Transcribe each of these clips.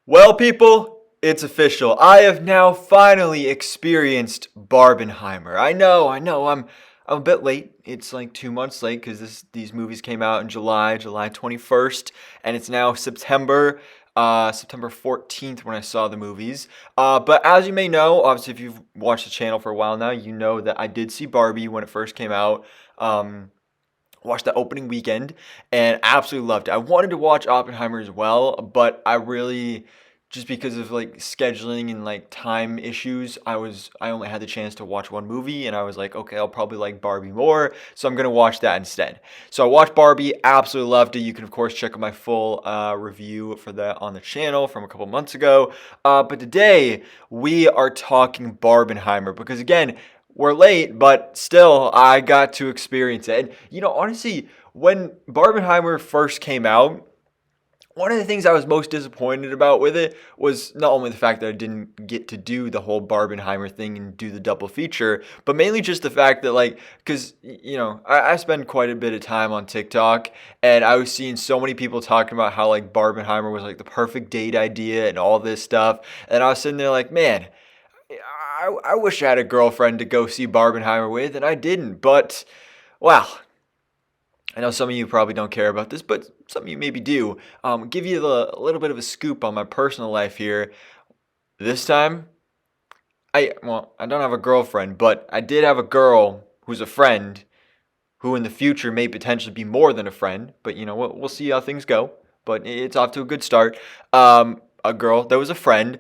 Well, people, it's official. I have now finally experienced Barbenheimer. I'm a bit late. It's like 2 months late because these movies came out in July 21st, and it's now September 14th when I saw the movies. But as you may know, obviously, if you've watched the channel for a while now, you know that I did see Barbie when it first came out. Watched the opening weekend and absolutely loved it. I wanted to watch Oppenheimer as well, but I really just because of like scheduling and like time issues, I only had the chance to watch one movie and I was like, okay, I'll probably like Barbie more, so I'm going to watch that instead. So I watched Barbie, absolutely loved it. You can of course check out my full review for that on the channel from a couple months ago. But today we are talking Barbenheimer because again, we're late, but still, I got to experience it. And, honestly, when Barbenheimer first came out, one of the things I was most disappointed about with it was not only the fact that I didn't get to do the whole Barbenheimer thing and do the double feature, but mainly just the fact that, like, because, I spend quite a bit of time on TikTok, and I was seeing so many people talking about how, like, Barbenheimer was, like, the perfect date idea and all this stuff. And I was sitting there like, man, I wish I had a girlfriend to go see Barbenheimer with, and I didn't. But, well, I know some of you probably don't care about this, but some of you maybe do. Give you a little bit of a scoop on my personal life here. This time, I don't have a girlfriend, but I did have a girl who's a friend who in the future may potentially be more than a friend. But, we'll see how things go. But it's off to a good start. A girl that was a friend.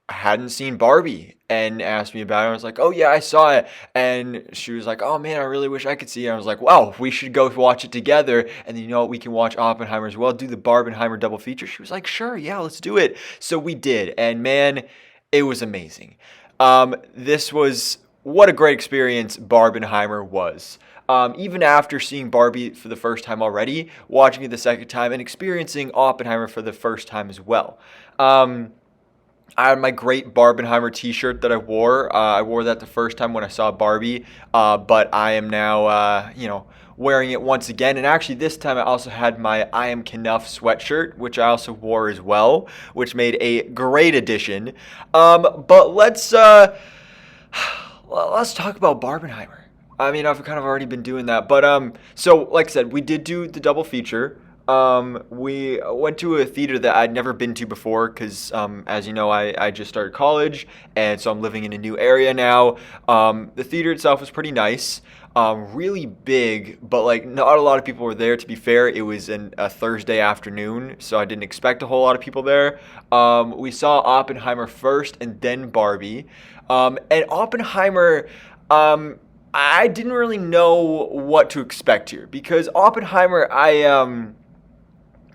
Hadn't seen Barbie and asked me about it. I was like, oh yeah, I saw it. And she was like, oh man, I really wish I could see it. I was like, wow, we should go watch it together. And then you know what? We can watch Oppenheimer as well, do the Barbenheimer double feature. She was like, sure, yeah, let's do it. So we did. And man, it was amazing. This was what a great experience Barbenheimer was. Even after seeing Barbie for the first time already, watching it the second time and experiencing Oppenheimer for the first time as well. I had my great Barbenheimer t-shirt that I wore. I wore that the first time when I saw Barbie, but I am now, wearing it once again. And actually, this time I also had my I Am Knuff sweatshirt, which I also wore as well, which made a great addition. But let's talk about Barbenheimer. I mean, I've kind of already been doing that, but so like I said, we did do the double feature. We went to a theater that I'd never been to before because, as you know, I just started college, and so I'm living in a new area now. The theater itself was pretty nice, really big, but like not a lot of people were there. To be fair, it was a Thursday afternoon, so I didn't expect a whole lot of people there. We saw Oppenheimer first, and then Barbie, and Oppenheimer. I didn't really know what to expect here because Oppenheimer,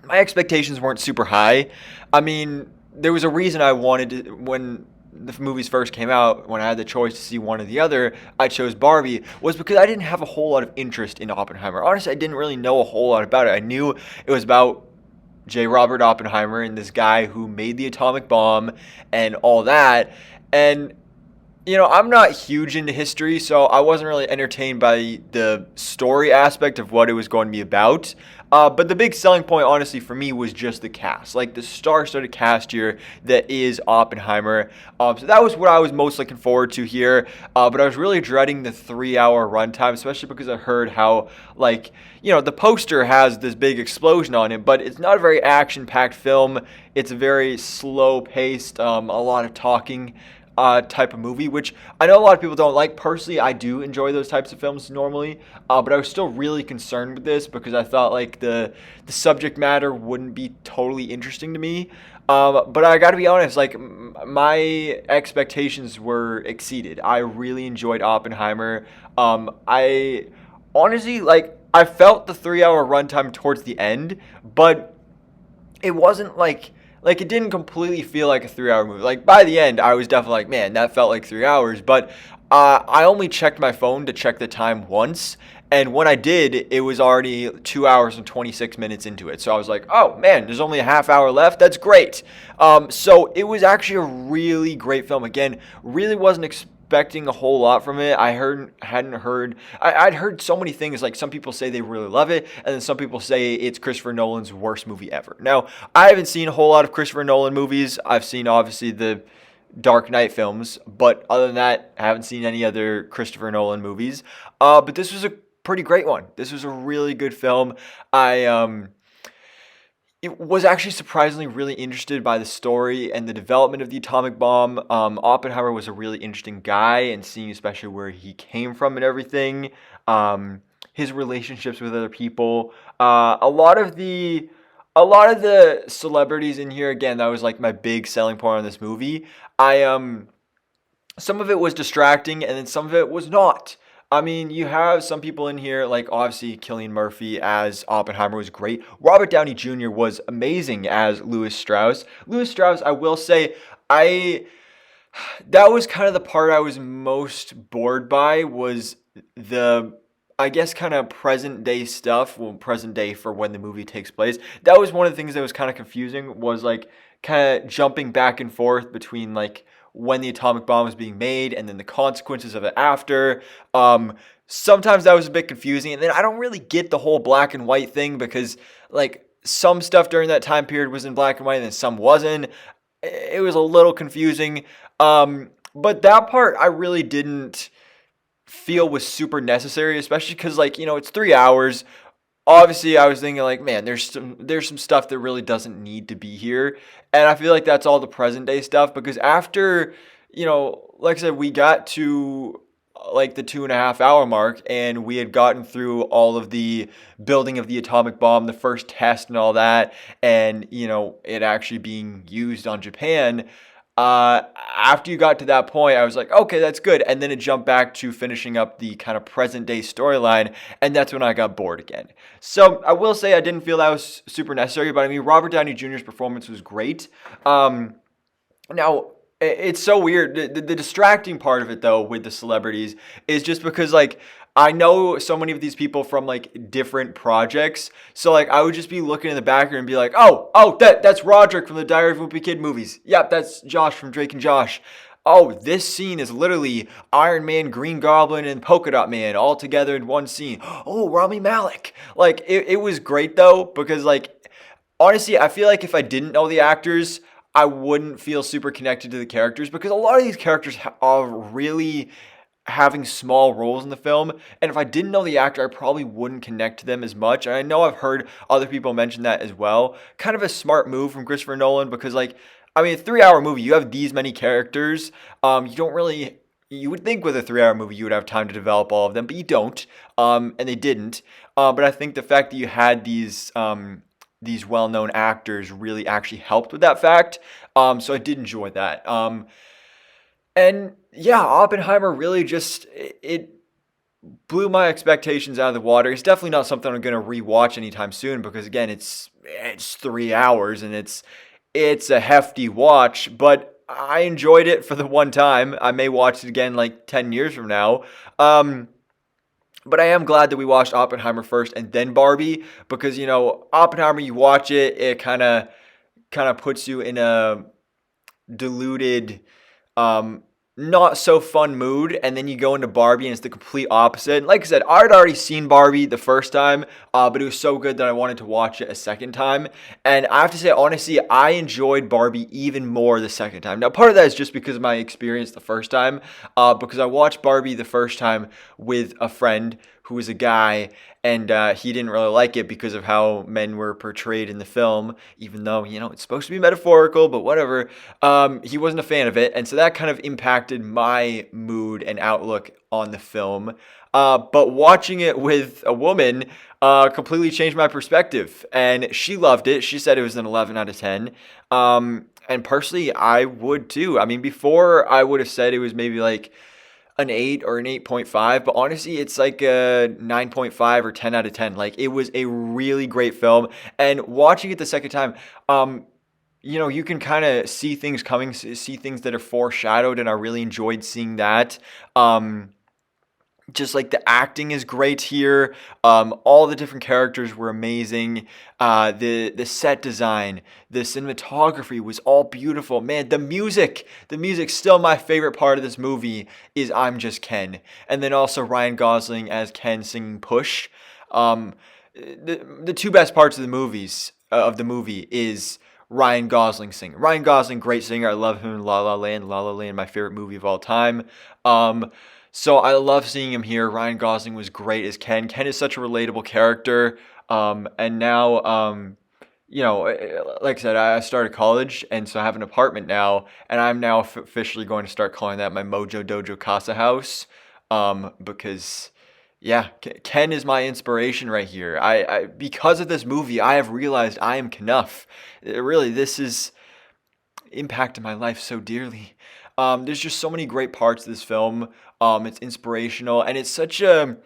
my expectations weren't super high. I mean, there was a reason I wanted to, when the movies first came out, when I had the choice to see one or the other, I chose Barbie, was because I didn't have a whole lot of interest in Oppenheimer. Honestly, I didn't really know a whole lot about it. I knew it was about J. Robert Oppenheimer and this guy who made the atomic bomb and all that. And I'm not huge into history, so I wasn't really entertained by the story aspect of what it was going to be about. But the big selling point, honestly, for me was just the cast. Like the star-studded cast here that is Oppenheimer. So that was what I was most looking forward to here. But I was really dreading the 3-hour runtime, especially because I heard how, like, the poster has this big explosion on it, but it's not a very action-packed film. It's a very slow-paced, a lot of talking type of movie, which I know a lot of people don't like. Personally, I do enjoy those types of films normally, but I was still really concerned with this because I thought like the subject matter wouldn't be totally interesting to me. But I got to be honest, like my expectations were exceeded. I really enjoyed Oppenheimer. I honestly like I felt the 3-hour runtime towards the end, but it wasn't like it didn't completely feel like a 3-hour movie. Like by the end, I was definitely like, man, that felt like 3 hours. But I only checked my phone to check the time once, and when I did, it was already 2 hours and 26 minutes into it. So I was like, oh man, there's only a half hour left. That's great. So it was actually a really great film. Again, really wasn't expecting a whole lot from it. Hadn't heard. I'd heard so many things. Like some people say they really love it, and then some people say it's Christopher Nolan's worst movie ever. Now, I haven't seen a whole lot of Christopher Nolan movies. I've seen obviously the Dark Knight films, but other than that, I haven't seen any other Christopher Nolan movies. But this was a pretty great one. This was a really good film. I It was actually surprisingly really interested by the story and the development of the atomic bomb. Oppenheimer was a really interesting guy, and seeing especially where he came from and everything, his relationships with other people. A lot of the celebrities in here, again, that was like my big selling point on this movie. I Some of it was distracting, and then some of it was not. I mean, you have some people in here, like obviously Cillian Murphy as Oppenheimer was great. Robert Downey Jr. was amazing as Louis Strauss. Louis Strauss, I will say, I that was kind of the part I was most bored by, was the, I guess, kind of present day stuff. Well, present day for when the movie takes place. That was one of the things that was kind of confusing, was like kind of jumping back and forth between like when the atomic bomb was being made and then the consequences of it after. Sometimes that was a bit confusing, and then I don't really get the whole black and white thing, because like some stuff during that time period was in black and white and then some wasn't. It was a little confusing. But that part I really didn't feel was super necessary, especially because, like, it's 3 hours. Obviously, I was thinking like, man, there's some stuff that really doesn't need to be here, and I feel like that's all the present day stuff, because after, like I said, we got to like the 2.5 hour mark, and we had gotten through all of the building of the atomic bomb, the first test and all that, and it actually being used on Japan. After you got to that point, I was like, okay, that's good. And then it jumped back to finishing up the kind of present day storyline, and that's when I got bored again. So I will say I didn't feel that was super necessary, but I mean, Robert Downey Jr.'s performance was great. Now, it's so weird. The distracting part of it, though, with the celebrities is just because, like, I know so many of these people from like different projects. So like I would just be looking in the background and be like, oh, that's Roderick from the Diary of a Wimpy Kid movies. Yep, that's Josh from Drake and Josh. Oh, this scene is literally Iron Man, Green Goblin, and Polka Dot Man all together in one scene. Oh, Rami Malek. Like it was great though, because like honestly, I feel like if I didn't know the actors, I wouldn't feel super connected to the characters, because a lot of these characters are really having small roles in the film, and if I didn't know the actor, I probably wouldn't connect to them as much. And I know I've heard other people mention that as well. Kind of a smart move from Christopher Nolan, because like, I mean, a 3 hour movie, you have these many characters. You would think with a 3 hour movie you would have time to develop all of them, but you don't. And they didn't. But I think the fact that you had these well-known actors really actually helped with that fact. So I did enjoy that. And yeah, Oppenheimer really just, it blew my expectations out of the water. It's definitely not something I'm going to rewatch anytime soon, because again, it's 3 hours, and it's a hefty watch, but I enjoyed it for the one time. I may watch it again like 10 years from now. But I am glad that we watched Oppenheimer first and then Barbie, because Oppenheimer, you watch it, it kind of puts you in a diluted, not so fun mood, and then you go into Barbie and it's the complete opposite. And like I said, I'd already seen Barbie the first time, but it was so good that I wanted to watch it a second time. And I have to say, honestly, I enjoyed Barbie even more the second time. Now, part of that is just because of my experience the first time, because I watched Barbie the first time with a friend who was a guy, and he didn't really like it because of how men were portrayed in the film, even though, it's supposed to be metaphorical, but whatever. He wasn't a fan of it, and so that kind of impacted my mood and outlook on the film. But watching it with a woman completely changed my perspective, and she loved it. She said it was an 11 out of 10. And personally, I would too. I mean, before I would have said it was maybe like an 8 or an 8.5, but honestly it's like a 9.5 or 10 out of 10. Like, it was a really great film, and watching it the second time, you can kind of see things coming, see things that are foreshadowed, and I really enjoyed seeing that. just like the acting is great here. All the different characters were amazing. The set design, the cinematography was all beautiful. Man, the music still my favorite part of this movie is "I'm Just Ken," and then also Ryan Gosling as Ken singing "Push." Um, the two best parts of the movie is Ryan Gosling singing. Ryan Gosling, great singer. I love him in La La Land. La La Land, my favorite movie of all time. Um, so I love seeing him here. Ryan Gosling was great as Ken. Ken is such a relatable character. And now, like I said, I started college, and so I have an apartment now, and I'm now officially going to start calling that my Mojo Dojo Casa House, because yeah, Ken is my inspiration right here. Because of this movie, I have realized I am Knuff. Really, this has impacted my life so dearly. There's just so many great parts of this film. It's inspirational, and it's such a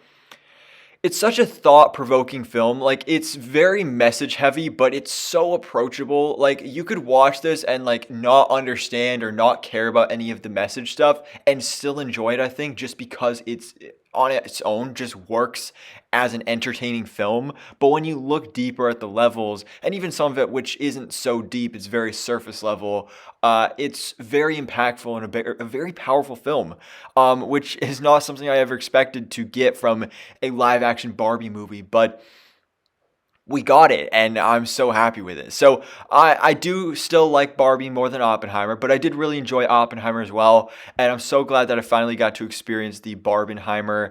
thought-provoking film. Like, it's very message heavy, but it's so approachable. Like, you could watch this and like not understand or not care about any of the message stuff and still enjoy it, I think, just because it's on its own just works as an entertaining film. But when you look deeper at the levels, and even some of it which isn't so deep, it's very surface level, it's very impactful and a very powerful film, which is not something I ever expected to get from a live action Barbie movie. But we got it, and I'm so happy with it. So I do still like Barbie more than Oppenheimer, but I did really enjoy Oppenheimer as well, and I'm so glad that I finally got to experience the Barbenheimer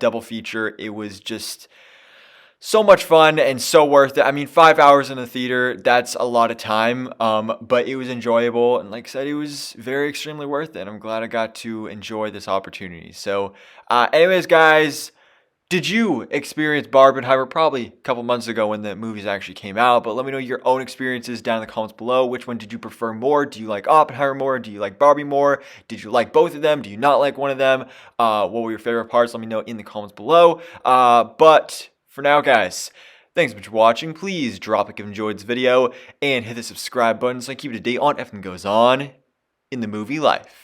double feature. It was just so much fun and so worth it. I mean, 5 hours in the theater, that's a lot of time, but it was enjoyable, and like I said, it was very extremely worth it. I'm glad I got to enjoy this opportunity. So anyways, guys, did you experience Barbenheimer? Probably a couple months ago when the movies actually came out, but let me know your own experiences down in the comments below. Which one did you prefer more? Do you like Oppenheimer more? Do you like Barbie more? Did you like both of them? Do you not like one of them? What were your favorite parts? Let me know in the comments below. But for now, guys, thanks so much for watching. Please drop a like if you enjoyed this video and hit the subscribe button so I keep you up to date on everything that goes on in the movie life.